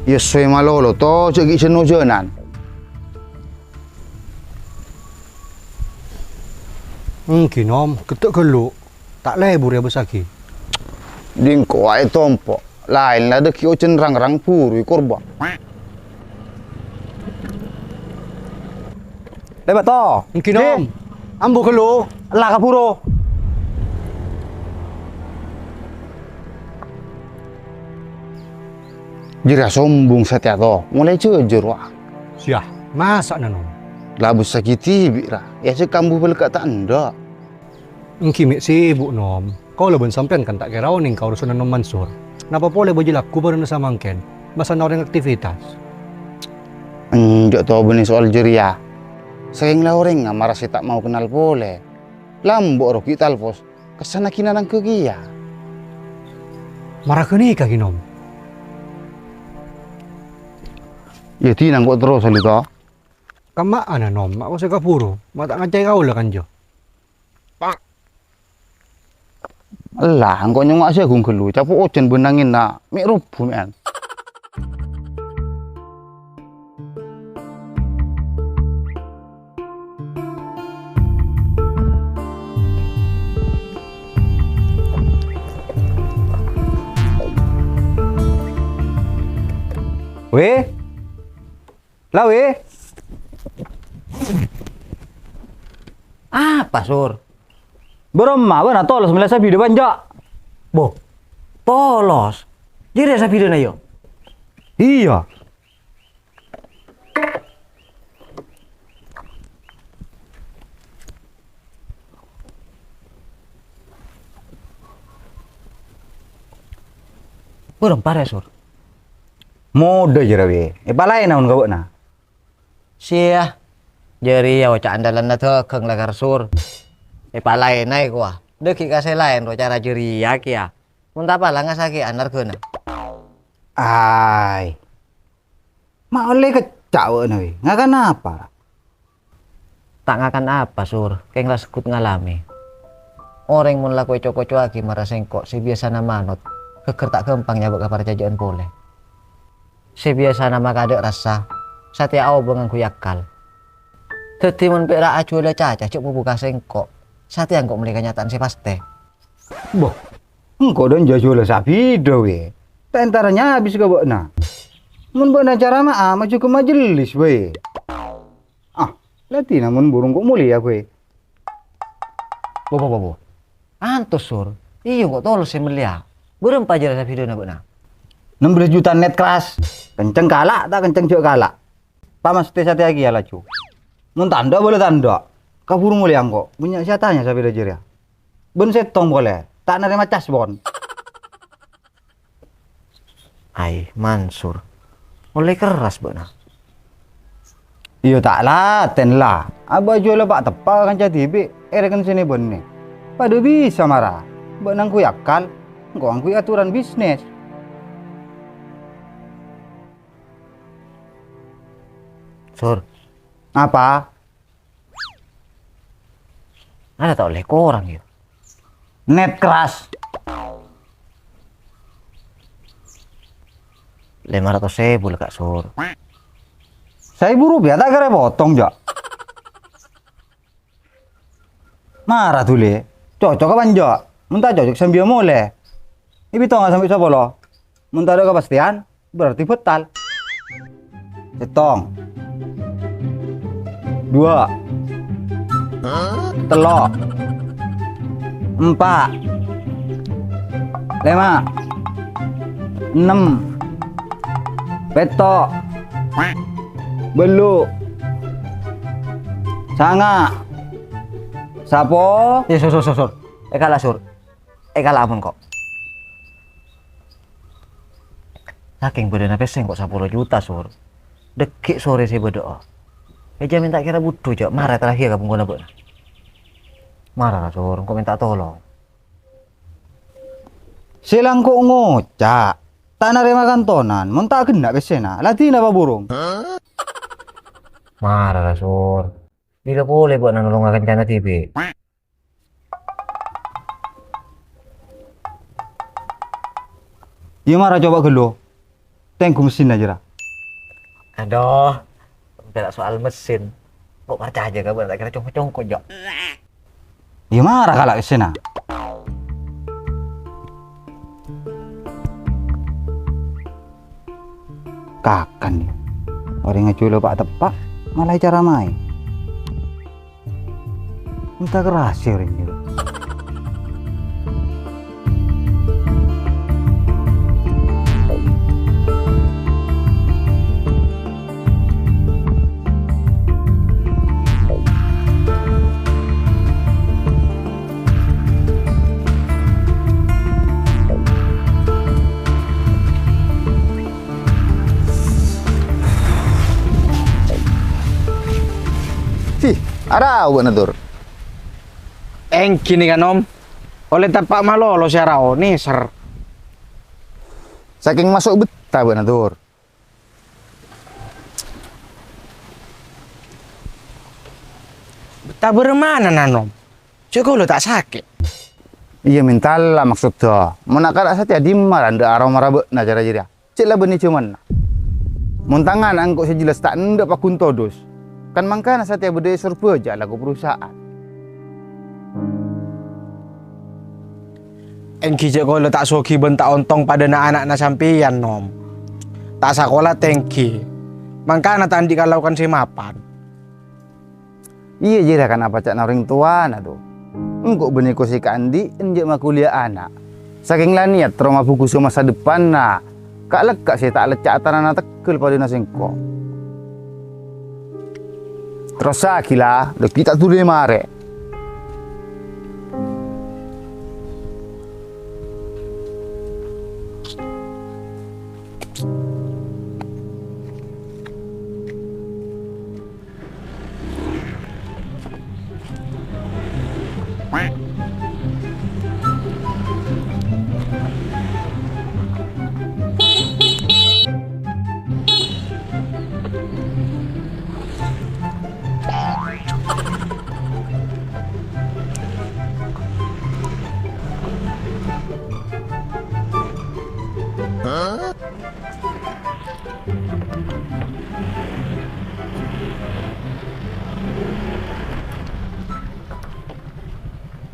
Ya soy malolo to cegi senojonan. Kinom, ketuk geluk. Tak lebur ya besaki. Dingko ay tompo. Lain lah deki ocen rang-rang puru korba. Lebat to. Kinom, ambo geluk. Lah kapuro. Jira sombong setia to. Mulai jujur wah. Siah, masak nanom. Labus sakiti bira. Ya sekambu belekat tanda. Mek sibuk nom. Kau lebih sampean kan tak kira oning kau urusan nom Mansur. Napa boleh bajilak ku baru nasa mangken. Masa orang aktivitas. Enjak tahu benih soal jeria. Sayang lah orang nggak marah si tak mau kenal boleh. Lambok roki talpos. Kesana kina nang kegia. Marah ke nikah kinom. Ya tinang kok terus salito. Kama ana nom, mak usah kapuro. Mak tak ngacai kau lah kan jo. Lah, engkau nyongak sih gung gelu. Capu ojen benangin nak mik rubuh men. Weh. Lah weh. Apa sur? Beremah benar tolos melasa video banjak. Boh, tolos. Jadi sa video na yo. Iya. Berempah ya sur. Mode jera we. Balai naon kau na. Sia. Jadi ya wacak andalan na to keng lagar sur. Palai nai kuah. Deki kasih lain ro cara jeria kia. Munta pala ngasaki anar keuna. Ai. Ma oleh kecak na we. Ngakan apa? Tak ngakan apa sur. Keng lah sekut ngalami. Orang mun lakoi coko cuaki marasengkok si biasa na manot. Keker tak kempang nyabak kapar jajaan boleh. Si biasa nama kadek rasa. Satia au bengang kuyakal. Tetimun pera acu le caca cuk buka sengkok. Satia kok mereka nyataan si paste. Boh. Engkau don jaju le sa video we. Tak entaranya habis kau na. Mun buat acara mah maju ke majelis we. Ah, lati namun burung kok mulia we. Bobo. Antus sur. Iyo kok tolong si melia. Berempat aja rasa video na beuna. 16 juta net keras. Kenceng kalak tak kenceng cuk kalak. Pamas teh sate lagi ya lacu. Mun tanda boleh tanda. Kabur mulia kok. Punya siatanya sampai belajar ya. Ben setong boleh. Tak nerima cas bon. Ai Mansur. Oleh keras beuna. Iya tak lah, ten lah. Abah jual pak tepa kan jadi be. Kan sini benne. Pada bisa marah. Benang ku yakal. Engkau angkui aturan bisnis. Sur. Apa? Ada tak oleh korang ya. Net keras. 500.000 lah kak sur. Saya buru biar tak kira potong jak. Marah tuh le. Cocok kapan jak? Muntah cocok sambil mulai. Ibi tau nggak sampai siapa lo? Muntah ada kepastian berarti betal. Setong. 2 telok 4 5 6 petok belu sanga sapo Ya sur. Kalah sur. Kalah amun kok. Saking bedana peseng kok 10 juta sur. Dekik sore sih berdoa. Eja minta kira butuh jak marah terakhir kamu guna beuna. Marah sur, kok minta tolong. silang kok ngocak tak nerima kantonan mun tak kena kesena latih apa burung Marah sur. Bila boleh buat nolong akan kana TV. iya marah coba gelo Tengku mesin aja lah. Aduh, bela soal mesin. Kok percaya aja kabar tak kira congko-congko jok. Ya marah kalau kesana. Kakan ya. Orang ngeculo pak tepak malah cara main. Entah kerasi orang itu. Ada buat natur. Engki nih kan om. Oleh tapak malolo si Arao nih ser. Saking masuk betah buat natur. Tak bermana nanom. Cukup lo tak sakit. Iya mental lah maksudnya. Mana kada satia dimar anda arah marabek na cara jadi. Cek lah benih cuman. Muntangan angkut sejelas tak ndak pakun todos. Kan mangkana satia berdaya surpa aja lagu perusahaan. Engki cek kalau tak soki bentak ontong pada anak na sampian nom. Tak sekolah tengki. Mangkana tandi kalau kan si mapan. Iya jadi kan apa cak naring tua na tu. Engkau benih kosi ka andi enjek mah kuliah anak. Saking lah niat trauma buku masa depan na. Kak lekak sih tak lecak tanah tekel pada nasengko. Terus lah, udah kita tuh mare.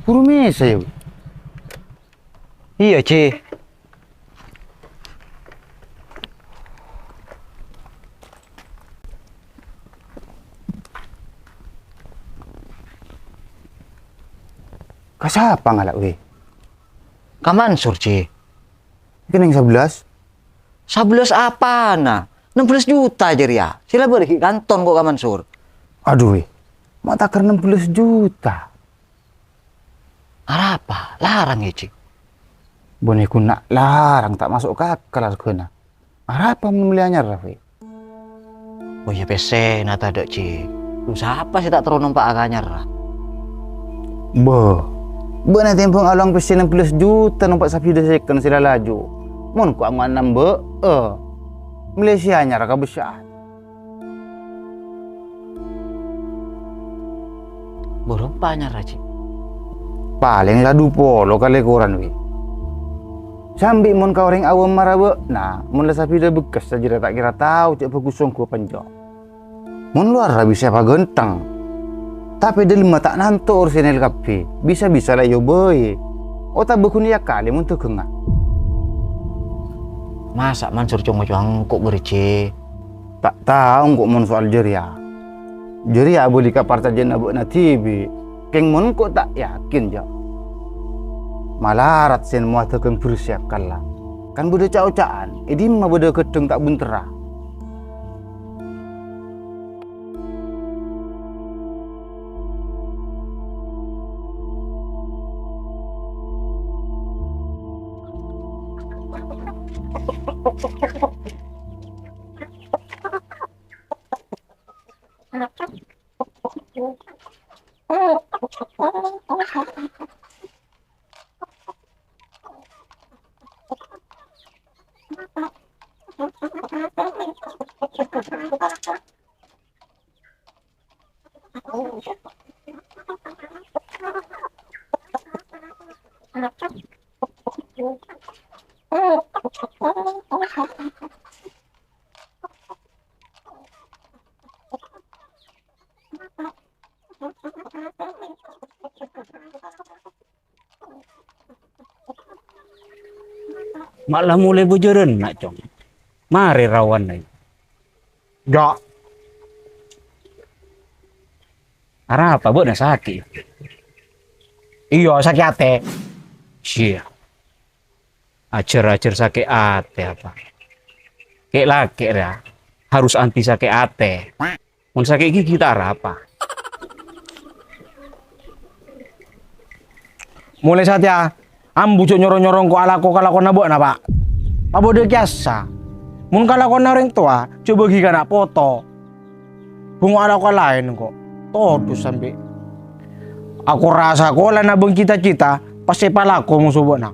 Puro mesa ya. Iya, Ci. Kasapa ngalak we? Kaman sur Ci. Kena yang 11. 11 apa nah? 16 juta aja ya. Sila beri kanton kok kaman sur. Aduh we. Mak takar 16 juta. Apa? Larang ya Ci. Boneku nak larang tak masuk kakak kena. Apa membeliannya Rafi? Oh iya PC nata ada Ci. Lu siapa sih tak terus numpak agaknya lah. Benar tempong alang pesen 60 juta numpak sapi dah second sila laju. Mun ku angan nambe Malaysia nya raka besar. Burung banyak Ci. Paling ladu polo kali koran we. Sambil mun kau orang awam marabe, nah mun lah sapi dah bekas saja tak kira tahu cek bagusong ku panjang. Mun luar lah bisa apa gentang. Tapi dia lima tak nantor senel kape. Bisa-bisa lah yo boy. Oh tak berkunia kali mun tu kengah. Masa Mansur cong-cong kok berici. Tak tahu kok mun soal jeria. Jeria boleh kapar saja nak buat na TV. Keng mun kok tak yakin je. Malarat sen muat tekeng persiapkan lah. Kan bude cau-caan. Edi mah bude kedeng tak buntera. Malah mulai bujeren nak cong. Mari rawan nih. Jok. Arah apa buat sakit? Iya sakit hati. Sia. Acer-acer sakit ate apa? Kayak laki ya. Harus anti sakit ate. Mun sakit gigi kita arah apa? Mulai saat ya, ambu cuk nyorong-nyorong ko ala ko kalakon nabok na pak. Apa dia kiasa? Mun kalakon na orang tua, coba giga nak foto. Bungo ala ko lain kok. Todo sampai. Aku rasa ko lah nabeng cita-cita, pasti palako mo subo na.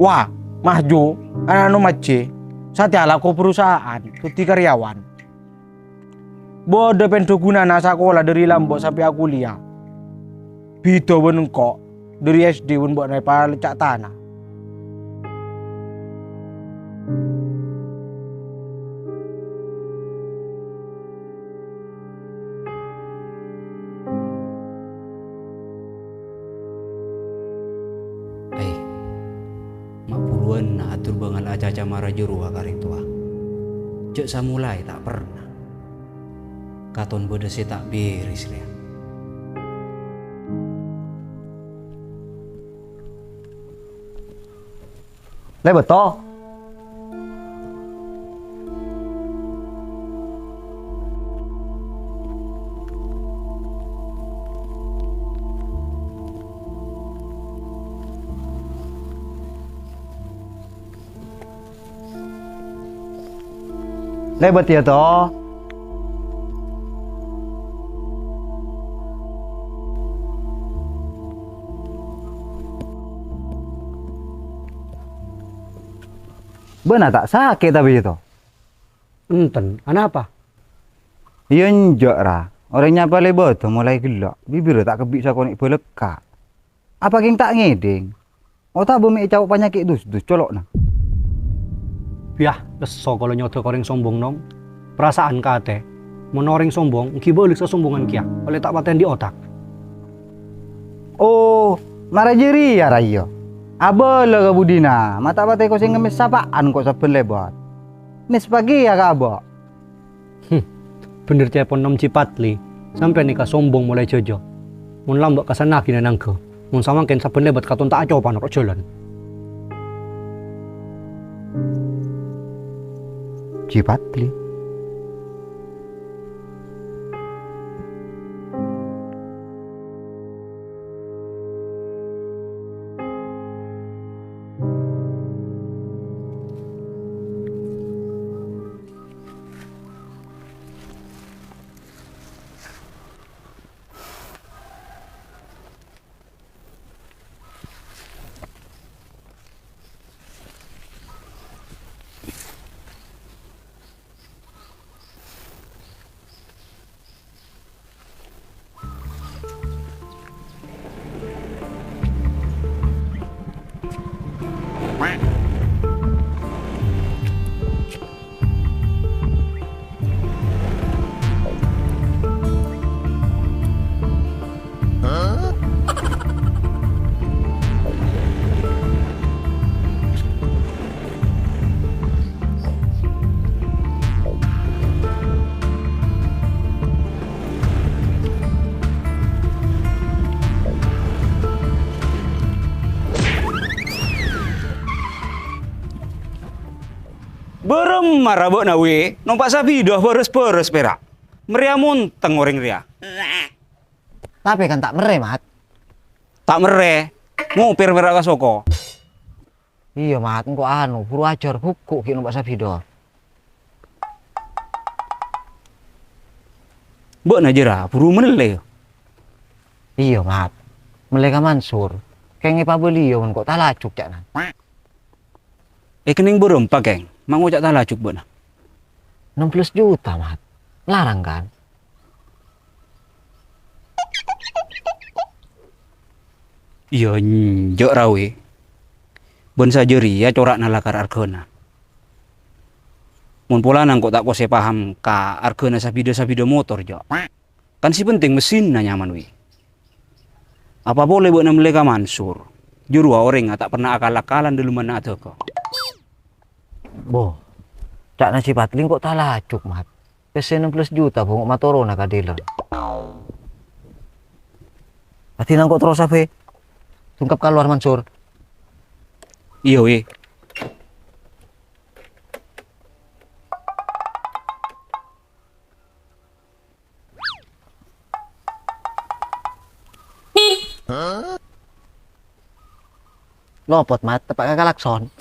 Wah, mahjo, ano mace, saat ya ko perusahaan, tuti karyawan. Bodoh pendoguna na sekolah dari Lombok sampai aku kuliah. Bito benengkok. Dari SD pun buat naik lecak tanah. Mak puluhan na atur bangal aja-aja marah jurua karing tua. Cek samulai tak pernah. Katon bedese tak beris ria. Lah betul. Lebat ya toh. Benar tak sakit tapi itu. Enten, apa? Iya njok ra. Orangnya apa lebat mulai gelak. Bibir tak kebik sakonik beleka. Apa king tak ngeding? Oh tak bumi cawuk penyakit dus colok nah. Yah, leso kalau nyoto koreng sombong nom. Perasaan kate. Menoreng sombong, kibolik sesombongan kia. Oleh tak paten di otak. Oh, marah jeri ya rayo. Abel ke budina, mata patai kau sing ngemis sapaan kok saben lebat. Nes pagi ya kabo. Bener telepon nom Cipatli. Sampai nikah sombong mulai jojo. Mun lambak kesana kina nangke. Mun sama ken saben lebat katon tak acopan kok jalan. Cipatli. Berem marah bok nawe, nompak sapi dah beres-beres perak. Meria munteng orang ria. Tapi kan tak mere, Mat. Tak mere, ngupir perak kasoko. Iya, Mat, engko anu, buru ajar buku ki numpak sabido. Bok najera, buru menele. Iya, Mat. Meleka Mansur. Kenge pabeliau kok tak lacuk cak nan. Kening berem pakeng, mang ojak tak lacuk bok na. 16 juta, Mat. Larang kan? Iya, njok rawe. Ben sajeri ya corak nalakar argona. Mun pola nang kok tak kose paham ka argona sabido motor jok. Kan si penting mesin na nyaman wi. Apa boleh buat namleka Mansur? Jurua orang tak pernah akal-akalan dulu mana atau kok. Boh, cak nasi patling kok tak lacuk, Mat. PC 16 juta bongok Matorona ka dealer. Pati nang kok terus apa? Tungkap keluar Mansur. Iya weh. Lopot, Mat, tepak kakak lakson.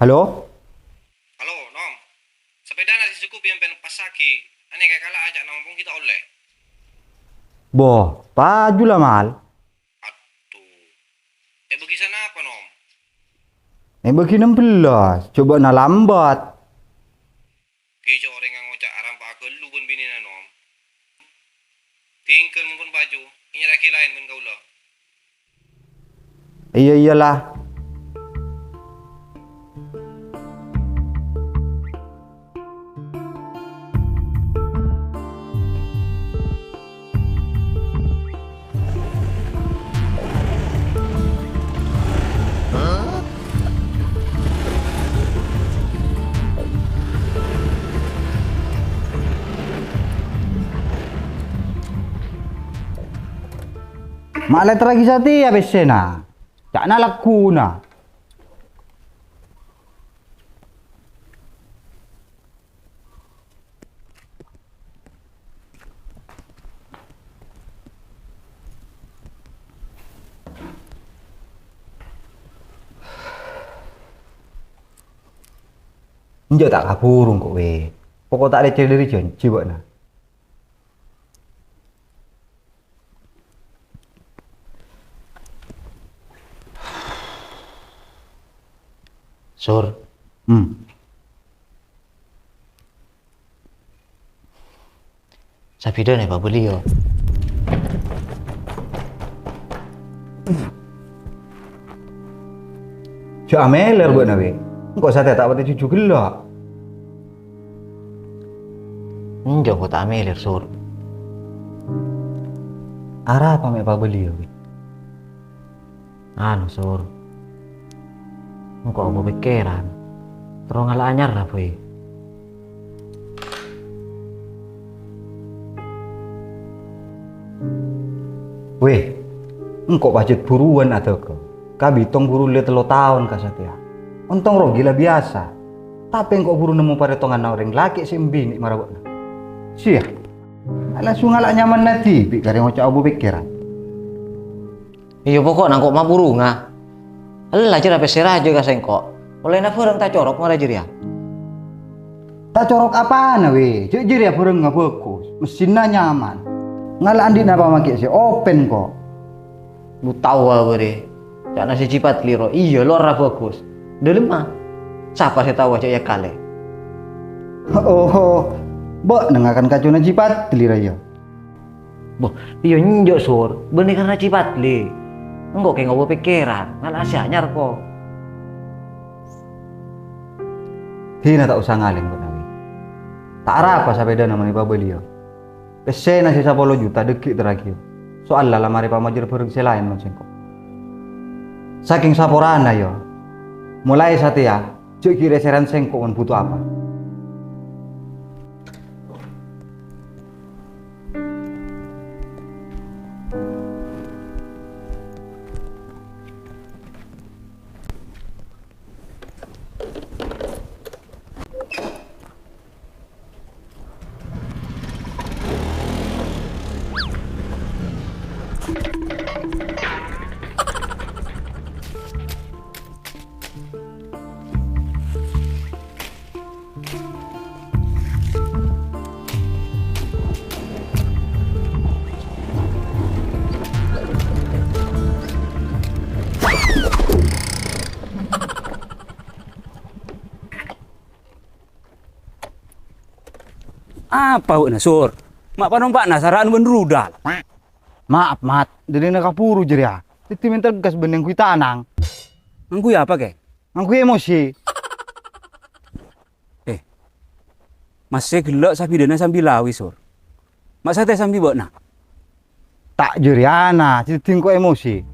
Halo? Halo, Nom. Sepeda nasi cukup yang pen pasaki. Ane kayak kalah ajak nampung kita oleh. Boh, paju lah mal. Aduh. Bagi sana apa, Nom? Bagi 16, coba na lambat. Kejo orang yang ngocak aram pak aku lu pun bini na, Nom. Tingkel mumpun baju. Ini laki lain pun kau lah. Iya iyalah. Malet lagi sati ya besena. Cak na laku na. Injo tak kapurung kok we. Pokok tak ada cari dari janji buat na. Sur, sapi nih Pak beliau. Cak ameler buat na we. Engkau sate tak pati cucu gelak. Enjo kok tak amelir, Sur. Arah apa mek pak beliau we? Anu, Sur. Engkau apa pikiran? Terus ngalah anyar lah, boy. Weh, engkau budget buruan atau ke? Kabitong buru le 3 tahun ka Satya. Untung ro gila biasa. Tapi engkau buru nemu pada tongan orang laki sembini marabot. Sia. Langsung ngalak nyaman nanti, bi kare ngocak abu pikiran. Iya pokok nangkok maburu nga. Alah aja apa serah aja ka sengkok. Oleh na furang tak corok ngara ya. Tak corok apa na we? Jujur ya burung nggak bagus. Mesinnya nyaman. Ngalak andi napa make si open kok. Lu tahu apa deh. Cak nasi cipat liro. Iya lo ora bagus. Dalam mah. Siapa sih tahu aja ya kale. Oh, bok nengakan kacau na jipat telira ya. Boh, iya njok Sur. Bener karena cipat li. Enggak kayak ngobrol pikiran. Ngalah si anyar kok. Hina tak usah ngalim kok nawi. Tak apa sepeda namanya pak beliau. Pesen nasi 10 juta dekik terakhir. Soal lah lamari pamajir bareng selain mancingko. Saking saporana yo. Mulai Satya, cek kira seran sengkok on butuh apa? Apa wak nasur? Mak panompak nasaraan benrudal. Maaf, Mat. Jadi nak kapuru jeria. Titi minta gas beneng kui tanang. Ngku ya apa ke? Angku emosi. Masih gelak sapi dana sambil lawi sur. Mak sate sambil bok nak. Tak jeriana, titi kok emosi.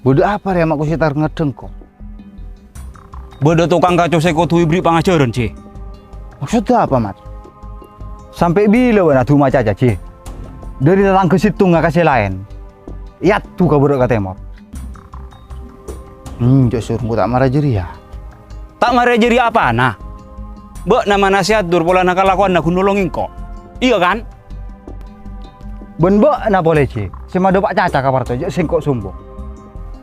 Bodoh apa ya mak kusitar ngedeng kok. Bodoh tukang kacau seko tuh beri pengajaran cie. Maksudnya apa, Mat? Sampai bila wana tu maca caci? Dari datang ke situ nggak kasih lain. Ya tuh kabur ke temor. Jok sur, tak marah jeria. Tak marah jadi apa nah? Bok nama nasihat dur pola nakal lakuan nak nolongin kok. Iya kan? Benbok na boleh ci. Sema do pak caca kabar tu, singkok sumbung.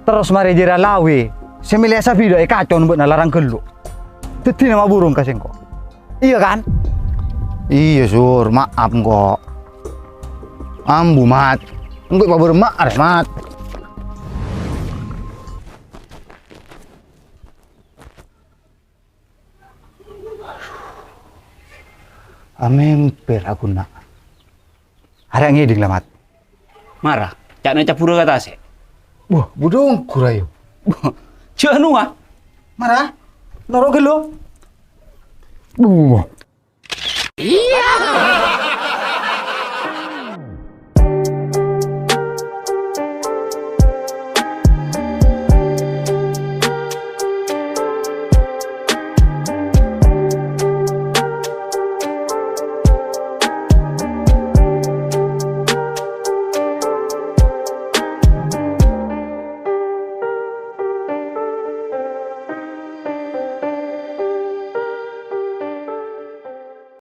Terus mari jira lawe. Semilih sapi do kacau mbok na larang geluk. Teti nama burung ka singkok. Iya kan? Iya sur, maaf kok. Ambu Mat. Engko pak bermak are Mat. Amempel aku nak. Ada ngiding lah, Mat. Marah. Cak na capura kata se. Wah, budong kurayo. Cak anu ah. Marah? Norok gelo? Iya.